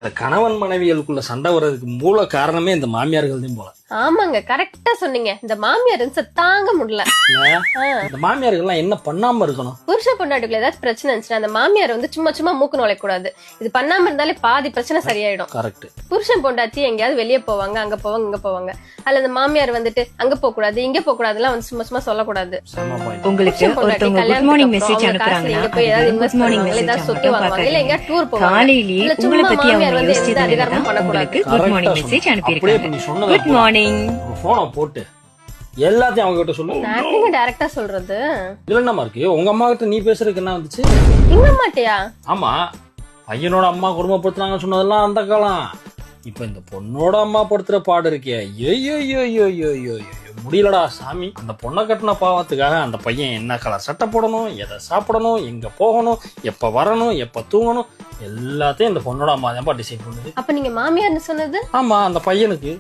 இந்த கணவன் மனைவிகளுக்குள்ள சண்டை வர்றதுக்கு மூல காரணமே இந்த மாமியார்கள் தான் போல. ஆமாங்க, கரெக்டா சொன்னீங்க. இந்த மாமியார் தாங்க முடியல. இந்த மாமியார்கள் எல்லாம் என்ன பண்ணாம இருக்கணும்? புருஷ பொண்டாட்டிக்குள்ள ஏதாச்சும் பிரச்சனை இருந்துச்சுன்னா அந்த மாமியார் சும்மா சும்மா மூக்கு நுழைய கூடாது. இது பண்ணாம இருந்தாலே பாதி பிரச்சனை சரியாயிடும். கரெக்ட். புருஷன் பொண்டாட்டி எங்கேயாவது வெளியே போவாங்க, அங்க போவாங்க, இங்க போவாங்க. அதுல அந்த மாமியார் அங்க போக கூடாது, இங்க போக கூடாதுலாம் சும்மா சும்மா சொல்லக்கூடாது. உங்களுக்கு ஒருத்தவங்க குட் மார்னிங் மெசேஜ் அனுப்புறாங்கன்னா குட் மார்னிங் மெசேஜ் சுத்தி வாங்குவாங்க, இல்ல எங்க டூர் போவாங்க. காலையிலேயே உங்களை பத்தி அவங்க யோசிச்சது அதிகாரம் பண்ணக்கூடாது. குட் மார்னிங் மெசேஜ் அனுப்பியிருக்காங்க. Good morning. போனை போட்டு எல்லாத்தையும் அவங்க கிட்ட சொல்லு. நான் டைரக்டா சொல்றது இதுல என்னமா இருக்கு? உங்க அம்மா கிட்ட நீ பேசுறதுக்கு என்ன வந்துச்சு? எங்க மாட்டியா? ஆமா, பையனோட அம்மா குடும்பப்படுத்துறாங்கன்னு சொன்னதெல்லாம் அந்த காலம். இப்ப இந்த பொண்ணோட அம்மா படுத்துற பாடு இருக்கே, ஐயோ முடியலடா சாமி. அந்த பொண்ணை கட்டின பாவத்துக்காக அந்த பையன் என்ன கலர் சட்டை போடணும், எதை சாப்பிடணும், எங்க போகணும், எப்ப வரணும், எப்ப தூங்கணும், எல்லாத்தையும் இந்த பொண்ணோட அம்மா தான் டிசைட் பண்ணுது. அப்ப நீங்க மாமியார்னு சொன்னது? ஆமா, அந்த பையனுக்கு